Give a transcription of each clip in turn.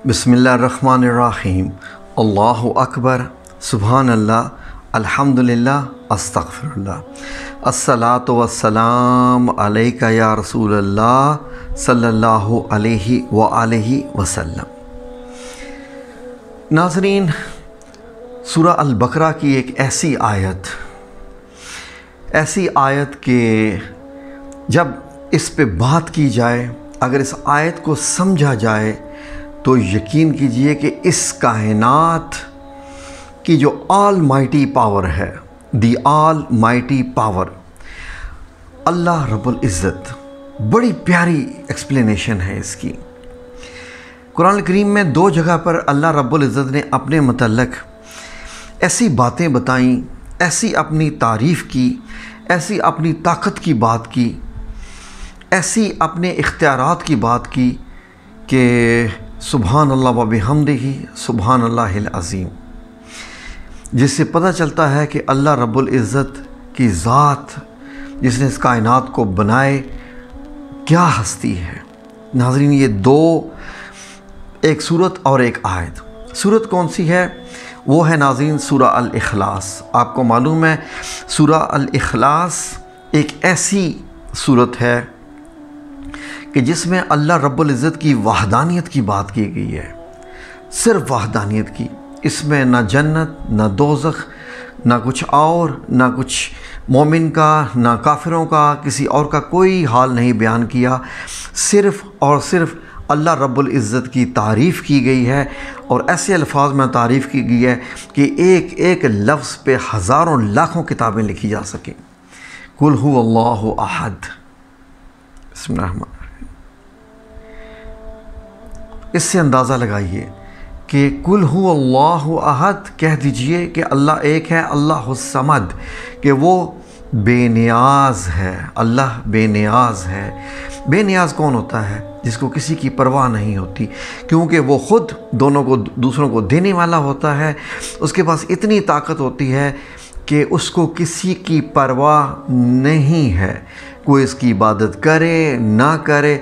بسم اللہ الرحمن الرحیم۔ اللہ اکبر، سبحان اللہ، الحمدللہ، استغفر اللہ، الصلاۃ والسلام علیک یا رسول اللہ صلی اللہ علیہ وآلہ وسلم۔ ناظرین، سورہ البقرہ کی ایک ایسی آیت کہ جب اس پہ بات کی جائے، اگر اس آیت کو سمجھا جائے تو یقین کیجئے کہ اس کائنات کی جو آل مائٹی پاور ہے، دی آل مائٹی پاور، اللہ رب العزت، بڑی پیاری ایکسپلینیشن ہے اس کی۔ قرآن کریم میں دو جگہ پر اللہ رب العزت نے اپنے متعلق ایسی باتیں بتائیں، ایسی اپنی تعریف کی، ایسی اپنی طاقت کی بات کی، ایسی اپنے اختیارات کی بات کی کہ سبحان اللہ و بحمدہ، سبحان اللہ العظیم، جس سے پتہ چلتا ہے کہ اللہ رب العزت کی ذات، جس نے اس کائنات کو بنائے، کیا ہستی ہے۔ ناظرین، یہ دو، ایک سورت اور ایک آیت۔ سورت کون سی ہے؟ وہ ہے ناظرین سورہ الاخلاص۔ آپ کو معلوم ہے سورہ الاخلاص ایک ایسی سورت ہے کہ جس میں اللہ رب العزت کی وحدانیت کی بات کی گئی ہے، صرف وحدانیت کی۔ اس میں نہ جنت، نہ دوزخ، نہ کچھ اور، نہ کچھ مومن کا، نہ کافروں کا، کسی اور کا کوئی حال نہیں بیان کیا، صرف اور صرف اللہ رب العزت کی تعریف کی گئی ہے، اور ایسے الفاظ میں تعریف کی گئی ہے کہ ایک ایک لفظ پہ ہزاروں لاکھوں کتابیں لکھی جا سکیں۔ قل هو اللہ احد، بسم اللہ الرحمن الرحیم۔ اس سے اندازہ لگائیے کہ قل هو اللہ احد، کہہ دیجئے کہ اللہ ایک ہے، اللہ الصمد، کہ وہ بے نیاز ہے۔ اللہ بے نیاز ہے۔ بے نیاز کون ہوتا ہے؟ جس کو کسی کی پرواہ نہیں ہوتی، کیونکہ وہ خود دوسروں کو دینے والا ہوتا ہے۔ اس کے پاس اتنی طاقت ہوتی ہے کہ اس کو کسی کی پرواہ نہیں ہے، کوئی اس کی عبادت کرے نہ کرے،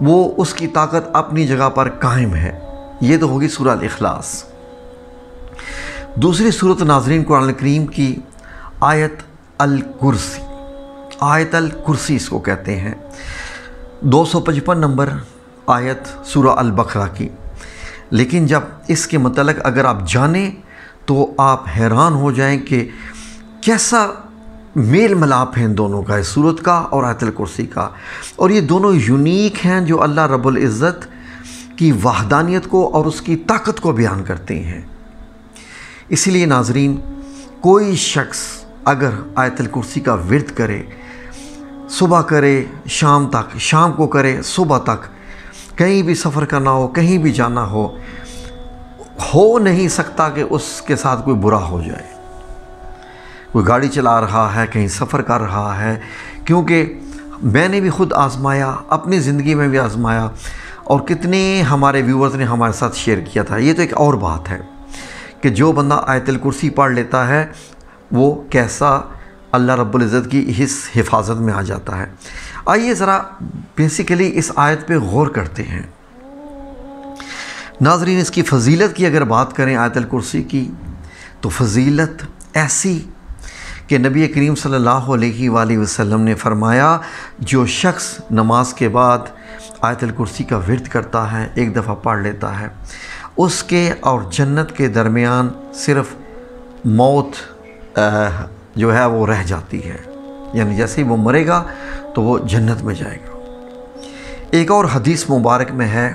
وہ اس کی طاقت اپنی جگہ پر قائم ہے۔ یہ تو ہوگی سورہ الاخلاص۔ دوسری صورت ناظرین قرآن کریم کی آیت الکرسی، آیت الکرسی اس کو کہتے ہیں، 255 نمبر آیت سورہ البقرہ کی۔ لیکن جب اس کے متعلق اگر آپ جانیں تو آپ حیران ہو جائیں کہ کیسا میل ملاپ ہیں دونوں کا، اس سورت کا اور آیت الکرسی کا، اور یہ دونوں یونیک ہیں جو اللہ رب العزت کی وحدانیت کو اور اس کی طاقت کو بیان کرتے ہیں۔ اسی لیے ناظرین، کوئی شخص اگر آیت الکرسی کا ورد کرے، صبح کرے شام تک، شام کو کرے صبح تک، کہیں بھی سفر کرنا ہو، کہیں بھی جانا ہو نہیں سکتا کہ اس کے ساتھ کوئی برا ہو جائے۔ کوئی گاڑی چلا رہا ہے، کہیں سفر کر رہا ہے، کیونکہ میں نے بھی خود آزمایا، اپنی زندگی میں بھی آزمایا، اور کتنے ہمارے ویورز نے ہمارے ساتھ شیئر کیا تھا۔ یہ تو ایک اور بات ہے کہ جو بندہ آیت الکرسی پڑھ لیتا ہے وہ کیسا اللہ رب العزت کی اس حفاظت میں آ جاتا ہے۔ آئیے ذرا بیسیکلی اس آیت پہ غور کرتے ہیں۔ ناظرین، اس کی فضیلت کی اگر بات کریں آیت الکرسی کی، تو فضیلت ایسی کہ نبی کریم صلی اللہ علیہ وآلہ وسلم نے فرمایا، جو شخص نماز کے بعد آیت الکرسی کا ورد کرتا ہے، ایک دفعہ پڑھ لیتا ہے، اس کے اور جنت کے درمیان صرف موت جو ہے وہ رہ جاتی ہے، یعنی جیسے ہی وہ مرے گا تو وہ جنت میں جائے گا۔ ایک اور حدیث مبارک میں ہے،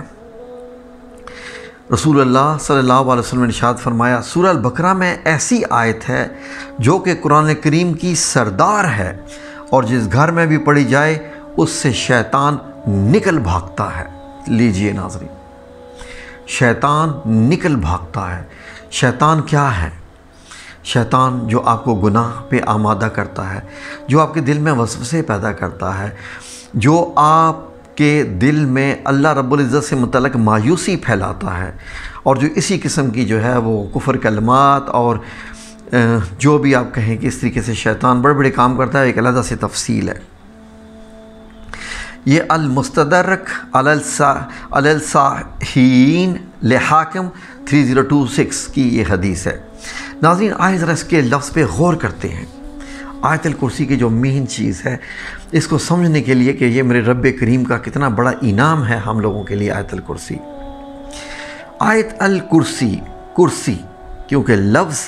رسول اللہ صلی اللہ علیہ وسلم نے ارشاد فرمایا، سورہ البقرہ میں ایسی آیت ہے جو کہ قرآن کریم کی سردار ہے، اور جس گھر میں بھی پڑھی جائے اس سے شیطان نکل بھاگتا ہے۔ لیجئے ناظرین، شیطان نکل بھاگتا ہے۔ شیطان کیا ہے؟ شیطان جو آپ کو گناہ پہ آمادہ کرتا ہے، جو آپ کے دل میں وسوسے پیدا کرتا ہے، جو آپ کے دل میں اللہ رب العزت سے متعلق مایوسی پھیلاتا ہے، اور جو اسی قسم کی جو ہے وہ کفر کلمات اور جو بھی آپ کہیں کہ اس طریقے سے شیطان بڑے بڑے کام کرتا ہے، ایک علیحدہ سے تفصیل ہے۔ یہ المستدرک علی الصحیحین لحاکم 3026 کی یہ حدیث ہے۔ ناظرین، آئے ذرا اس کے لفظ پہ غور کرتے ہیں۔ آیت الکرسی کی جو مین چیز ہے، اس کو سمجھنے کے لیے کہ یہ میرے رب کریم کا کتنا بڑا انعام ہے ہم لوگوں کے لیے آیت الکرسی۔ آیت الکرسی، کرسی، کیونکہ لفظ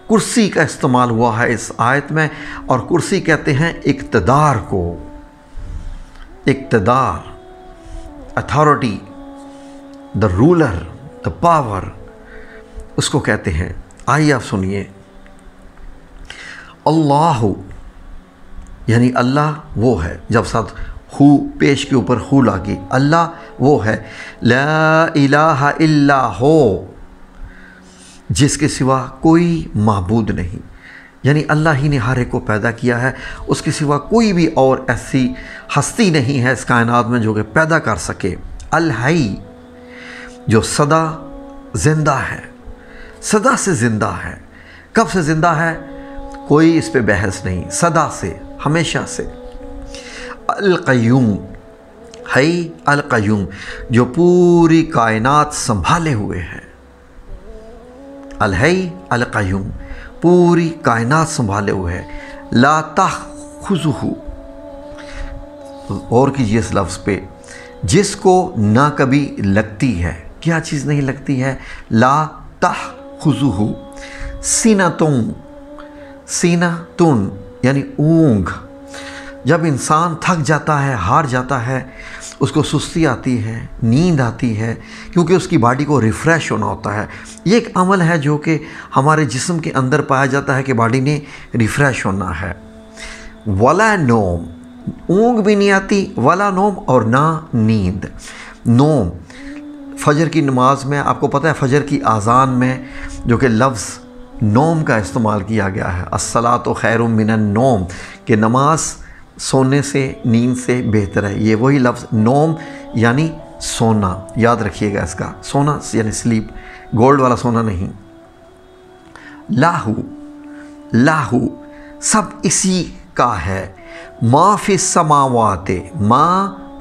کرسی کا استعمال ہوا ہے اس آیت میں، اور کرسی کہتے ہیں اقتدار کو، اقتدار، authority, the ruler, the power, اس کو کہتے ہیں۔ آئیے آپ سنیے، اللہ یعنی اللہ وہ ہے، جب ساتھ ہو پیش کے اوپر ہو لاگی، اللہ وہ ہے، لا الہ الا ہو، جس کے سوا کوئی معبود نہیں، یعنی اللہ ہی نے ہر ایک کو پیدا کیا ہے، اس کے سوا کوئی بھی اور ایسی ہستی نہیں ہے اس کائنات میں جو کہ پیدا کر سکے۔ الحی، جو سدا زندہ ہے، سدا سے زندہ ہے۔ کب سے زندہ ہے؟ کوئی اس پہ بحث نہیں، سدا سے، ہمیشہ سے۔ القیوم، ہے القیوم، جو پوری کائنات سنبھالے ہوئے ہے۔ الحی القیوم، پوری کائنات سنبھالے ہوئے ہے۔ لا تأخذہ، غور کیجیے اس لفظ پہ، جس کو نہ کبھی لگتی ہے۔ کیا چیز نہیں لگتی ہے؟ لا تأخذہ سینۃ، سینۃ یعنی اونگ۔ جب انسان تھک جاتا ہے، ہار جاتا ہے، اس کو سستی آتی ہے، نیند آتی ہے، کیونکہ اس کی باڈی کو ریفریش ہونا ہوتا ہے۔ یہ ایک عمل ہے جو کہ ہمارے جسم کے اندر پایا جاتا ہے کہ باڈی نے ریفریش ہونا ہے۔ ولا نوم، اونگ بھی نہیں آتی، ولا نوم، اور نہ نیند۔ نوم، فجر کی نماز میں آپ کو پتہ ہے، فجر کی اذان میں جو کہ لفظ نوم کا استعمال کیا گیا ہے، الصلاۃ خیر من النوم، کہ نماز سونے سے، نیند سے بہتر ہے۔ یہ وہی لفظ نوم یعنی سونا، یاد رکھیے گا اس کا، سونا یعنی سلیپ، گولڈ والا سونا نہیں۔ لاہو، لاہو، سب اسی کا ہے۔ ما فی السماوات، ما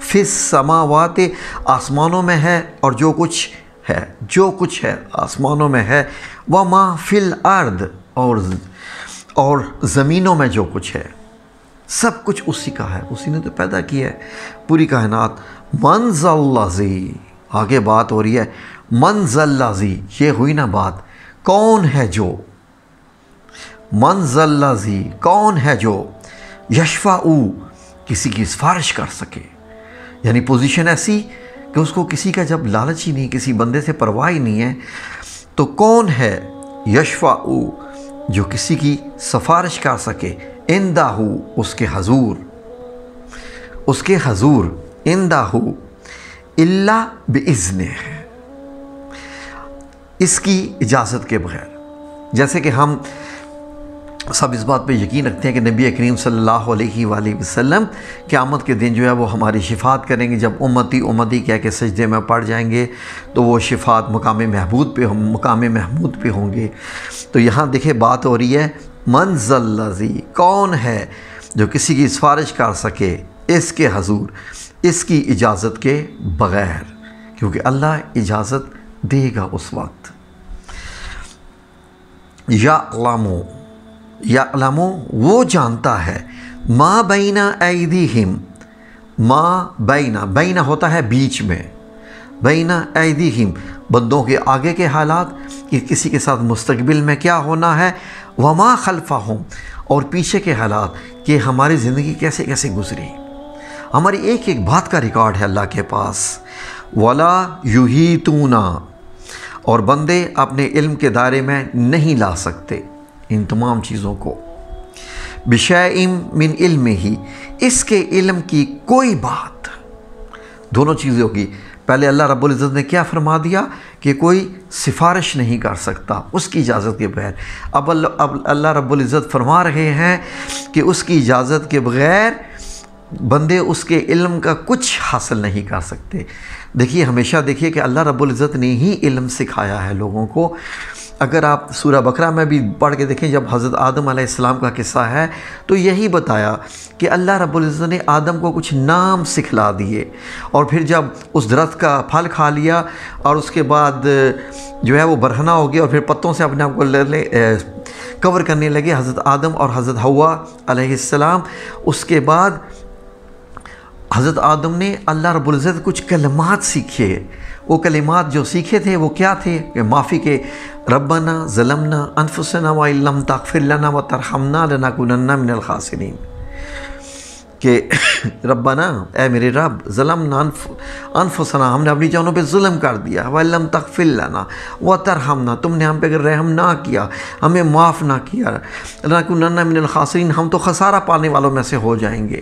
فی السماوات، آسمانوں میں ہے اور جو کچھ ہے، جو کچھ ہے آسمانوں میں ہے۔ وما فی الارض، اور زمینوں میں جو کچھ ہے، سب کچھ اسی کا ہے، اسی نے تو پیدا کی ہے پوری کائنات۔ من ذا الذی، آگے بات ہو رہی ہے، من ذا الذی، یہ ہوئی نا بات، کون ہے جو، من ذا الذی، کون ہے جو، یشفع، کسی کی سفارش کر سکے، یعنی پوزیشن ایسی کہ اس کو کسی کا جب لالچ ہی نہیں، کسی بندے سے پرواہ ہی نہیں ہے، تو کون ہے یشفع، جو کسی کی سفارش کر سکے، عندہ، اس کے حضور، اس کے حضور، عندہ، الا باذنہ، اس کی اجازت کے بغیر۔ جیسے کہ ہم سب اس بات پہ یقین رکھتے ہیں کہ نبی کریم صلی اللہ علیہ وآلہ وسلم قیامت کے دن جو ہے وہ ہماری شفاعت کریں گے۔ جب امتی امتی کہہ کے سجدے میں پڑ جائیں گے تو وہ شفاعت مقام محمود پہ ہوں گے۔ تو یہاں دیکھیں بات ہو رہی ہے، من ذا الذی، کون ہے جو کسی کی سفارش کر سکے اس کے حضور، اس کی اجازت کے بغیر، کیونکہ اللہ اجازت دے گا اس وقت۔ یعلم، وہ جانتا ہے، ما بین ایدیہم، ما بین، بین ہوتا ہے بیچ میں، بین ایدیہم، بندوں کے آگے کے حالات، کہ کسی کے ساتھ مستقبل میں کیا ہونا ہے، وما خلفہم، اور پیچھے کے حالات کہ ہماری زندگی کیسے کیسے گزری، ہماری ایک ایک بات کا ریکارڈ ہے اللہ کے پاس۔ ولا یحیطون، اور بندے اپنے علم کے دائرے میں نہیں لا سکتے ان تمام چیزوں کو، بشیء من علمہ، اس کے علم کی کوئی بات۔ دونوں چیزیں ہوگی، پہلے اللہ رب العزت نے کیا فرما دیا کہ کوئی سفارش نہیں کر سکتا اس کی اجازت کے بغیر، اب اللہ رب العزت فرما رہے ہیں کہ اس کی اجازت کے بغیر بندے اس کے علم کا کچھ حاصل نہیں کر سکتے۔ دیکھیے، ہمیشہ دیکھیے کہ اللہ رب العزت نے ہی علم سکھایا ہے لوگوں کو۔ اگر آپ سورہ بقرہ میں بھی پڑھ کے دیکھیں، جب حضرت آدم علیہ السلام کا قصہ ہے تو یہی بتایا کہ اللہ رب العزت نے آدم کو کچھ نام سکھلا دیے، اور پھر جب اس درخت کا پھل کھا لیا اور اس کے بعد جو ہے وہ برہنہ ہو گیا اور پھر پتوں سے اپنے آپ کو کور کرنے لگے حضرت آدم اور حضرت حوا علیہ السلام. اس کے بعد حضرت آدم نے اللہ رب العزت کچھ کلمات سیکھے. وہ کلمات جو سیکھے تھے وہ کیا تھے کہ معافی کے، ربنا ظلمنا انفسنا وان لم تغفر لنا وترحمنا لنکونن من الخاسرین، کہ ربنا، اے میرے رب، ظلمنا انفسنا، ہم نے اپنی جانوں پہ ظلم کر دیا، وان لم تغفر لنا وترحمنا، تم نے ہم پہ اگر رحم نہ کیا، ہمیں معاف نہ کیا، لنکونن من الخاسرین، ہم تو خسارہ پانے والوں میں سے ہو جائیں گے.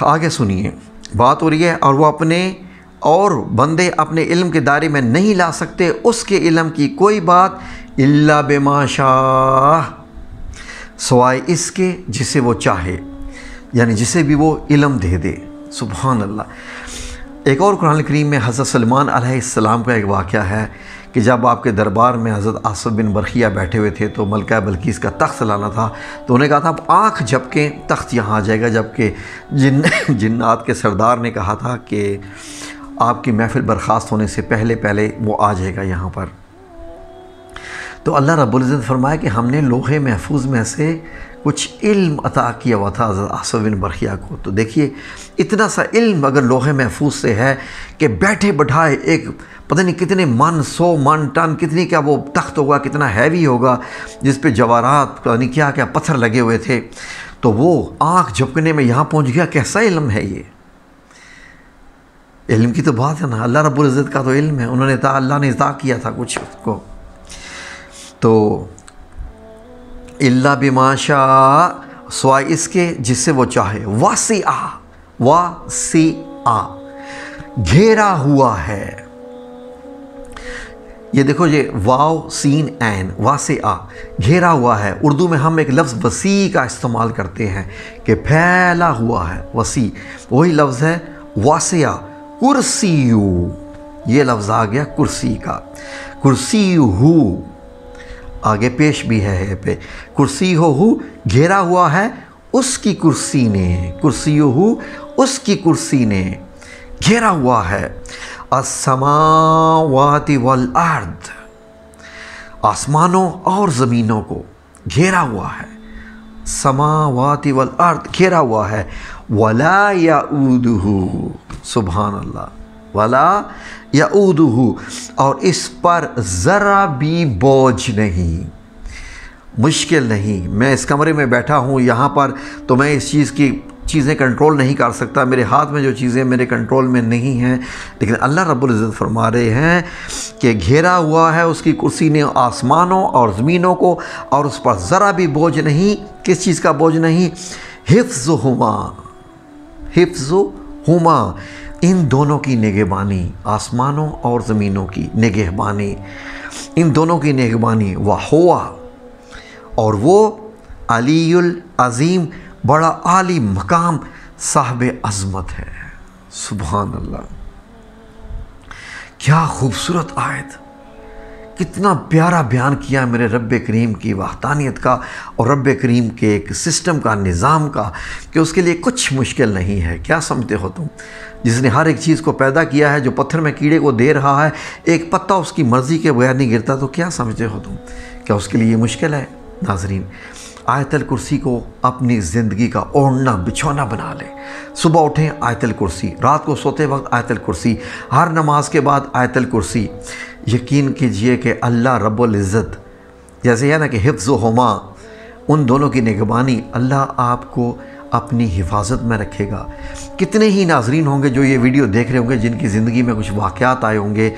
آگے سنیے، بات ہو رہی ہے، اور وہ اپنے اور بندے اپنے علم کے دائرے میں نہیں لا سکتے اس کے علم کی کوئی بات الا بما شاء، سوائے اس کے جسے وہ چاہے، یعنی جسے بھی وہ علم دے دے. سبحان اللہ. ایک اور قرآن کریم میں حضرت سلمان علیہ السلام کا ایک واقعہ ہے کہ جب آپ کے دربار میں حضرت آصف بن برخیہ بیٹھے ہوئے تھے تو ملکہ بلقیس کا تخت لانا تھا، تو انہوں نے کہا تھا اب آنکھ جھپکیں تخت یہاں آ جائے گا، جبکہ جنات کے سردار نے کہا تھا کہ آپ کی محفل برخاست ہونے سے پہلے وہ آ جائے گا یہاں پر. تو اللہ رب العزت فرمایا کہ ہم نے لوح محفوظ میں سے کچھ علم عطا کیا ہوا تھا حضرت آصف بن برخیہ کو. تو دیکھیے اتنا سا علم اگر لوح محفوظ سے ہے کہ بیٹھے بٹھائے ایک پتہ نہیں کتنے من، 100 من ٹن کتنی کیا وہ تخت ہوگا، کتنا ہیوی ہوگا، جس پہ جواہرات پتہ نہیں کیا کیا پتھر لگے ہوئے تھے، تو وہ آنکھ جھپکنے میں یہاں پہنچ گیا. کیسا علم ہے یہ؟ علم کی تو بات ہے نا، اللہ رب العزت کا تو علم ہے. انہوں نے اللہ نے عطا کیا تھا کچھ اس کو. تو الا بما شاء، سوائے اس کے جس سے وہ چاہے، واسع، گھیرا ہوا ہے. یہ دیکھو یہ واو سین عین، واسع، گھیرا ہوا ہے. اردو میں ہم ایک لفظ وسیع کا استعمال کرتے ہیں کہ پھیلا ہوا ہے، وسیع. وہی لفظ ہے واسع. کرسیو، یہ لفظ آ گیا کرسی کا. کرسیہو آگے پیش بھی ہے پہ، کرسیہو گھیرا ہوا ہے اس کی کرسی نے، کرسیہو اس کی کرسی نے گھیرا ہوا ہے. السماوات والارض، آسمانوں اور زمینوں کو گھیرا ہوا ہے. سماوات والارض گھیرا ہوا ہے. ولا یعودہ، سبحان اللہ، ولا یعودہ، اور اس پر ذرا بھی بوجھ نہیں، مشکل نہیں. میں اس کمرے میں بیٹھا ہوں یہاں پر تو میں اس چیزیں کنٹرول نہیں کر سکتا، میرے ہاتھ میں جو چیزیں میرے کنٹرول میں نہیں ہیں، لیکن اللہ رب العزت فرما رہے ہیں کہ گھیرا ہوا ہے اس کی کرسی نے آسمانوں اور زمینوں کو، اور اس پر ذرا بھی بوجھ نہیں. کس چیز کا بوجھ نہیں؟ حفظہما، حفظہما، ان دونوں کی نگہبانی، آسمانوں اور زمینوں کی نگہبانی، ان دونوں کی نگہبانی. وہوا، اور وہ علی العظیم، بڑا عالی مقام، صاحب عظمت ہے. سبحان اللہ. کیا خوبصورت آیت، کتنا پیارا بیان کیا میرے رب کریم کی وحدانیت کا اور رب کریم کے ایک سسٹم کا، نظام کا، کہ اس کے لیے کچھ مشکل نہیں ہے. کیا سمجھتے ہو تم؟ جس نے ہر ایک چیز کو پیدا کیا ہے، جو پتھر میں کیڑے کو دے رہا ہے، ایک پتا اس کی مرضی کے بغیر نہیں گرتا، تو کیا سمجھتے ہو تم؟ کیا اس کے لیے یہ مشکل ہے؟ ناظرین، آیت الکرسی کو اپنی زندگی کا اوڑھنا بچھونا بنا لیں. صبح اٹھیں آیت الکرسی، رات کو سوتے وقت آیت الکرسی، ہر نماز کے بعد آیت الکرسی. یقین کیجئے کہ اللہ رب العزت، جیسے ہے نا کہ حفظہما، ان دونوں کی نگہبانی، اللہ آپ کو اپنی حفاظت میں رکھے گا. کتنے ہی ناظرین ہوں گے جو یہ ویڈیو دیکھ رہے ہوں گے جن کی زندگی میں کچھ واقعات آئے ہوں گے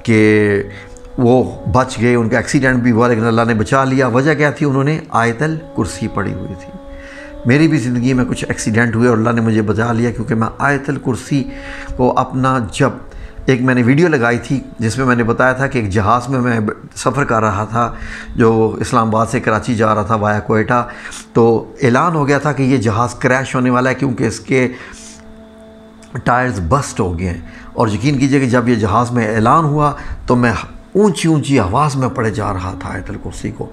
کہ وہ بچ گئے، ان کا ایکسیڈنٹ بھی ہوا لیکن اللہ نے بچا لیا. وجہ کیا تھی؟ انہوں نے آیت الکرسی پڑھی ہوئی تھی. میری بھی زندگی میں کچھ ایکسیڈنٹ ہوئے اور اللہ نے مجھے بچا لیا کیونکہ میں آیت الکرسی کو اپنا، جب ایک میں نے ویڈیو لگائی تھی جس میں نے بتایا تھا کہ ایک جہاز میں سفر کر رہا تھا جو اسلام آباد سے کراچی جا رہا تھا وایا کوئٹہ، تو اعلان ہو گیا تھا کہ یہ جہاز کریش ہونے والا ہے کیونکہ اس کے ٹائرز بسٹ ہو گئے ہیں. اور یقین کیجئے کہ جب یہ جہاز میں اعلان ہوا تو میں اونچی اونچی آواز میں پڑھے جا رہا تھا آیت الکرسی کو.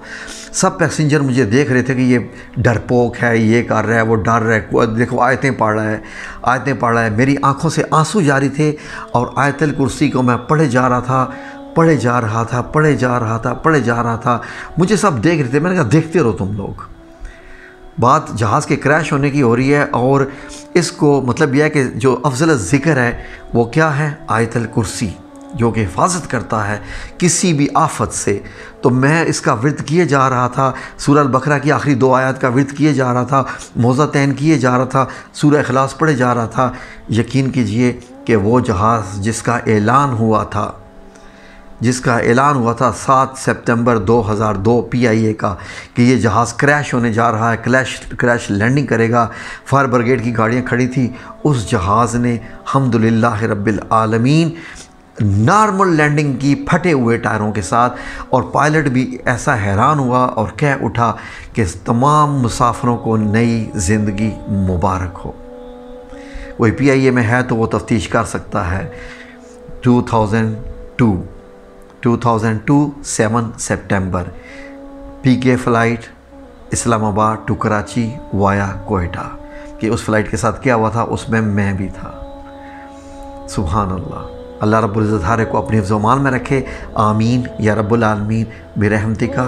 سب پیسنجر مجھے دیکھ رہے تھے کہ یہ ڈرپوک ہے، یہ کر رہا ہے، وہ ڈر رہا ہے، دیکھو آیتیں پڑھ رہا ہے. میری آنکھوں سے آنسو جاری تھے اور آیت الکرسی کو میں پڑھے جا رہا تھا. مجھے سب دیکھ رہے تھے. میں نے کہا دیکھتے رہو تم لوگ. بات جہاز کے کریش ہونے کی ہو رہی ہے اور اس کو مطلب یہ ہے کہ جو افضل ذکر ہے وہ کیا ہے؟ آیت الکرسی، جو کہ حفاظت کرتا ہے کسی بھی آفت سے. تو میں اس کا ورد کیے جا رہا تھا، سورہ البقرہ کی آخری 2 آیات کا ورد کیے جا رہا تھا، موضتین کیے جا را تھا، سورہ اخلاص پڑھے جا رہا تھا. یقین کیجئے کہ وہ جہاز جس کا اعلان ہوا تھا 7 سپتمبر 2002 PIA کا کہ یہ جہاز کریش ہونے جا رہا ہے، کریش لینڈنگ کرے گا، فائر بریگیڈ کی گاڑیاں کھڑی تھی. اس جہاز نے الحمدللہ رب العالمین نارمل لینڈنگ کی پھٹے ہوئے ٹائروں کے ساتھ. اور پائلٹ بھی ایسا حیران ہوا اور کہہ اٹھا کہ تمام مسافروں کو نئی زندگی مبارک ہو. کوئی PIA میں ہے تو وہ تفتیش کر سکتا ہے. 2002 7 سپٹمبر PK فلائٹ اسلام آباد ٹو کراچی وایا کوئٹہ. کہ اس فلائٹ کے ساتھ کیا ہوا تھا اس میں بھی تھا. سبحان اللہ. اللہ رب العزت ہر کو اپنی حفظ و امان میں رکھے. آمین یا رب العالمین برحمتک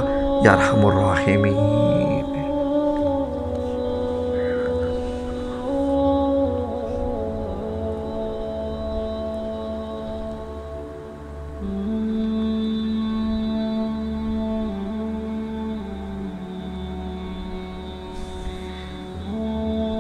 یا ارحم الراحمین.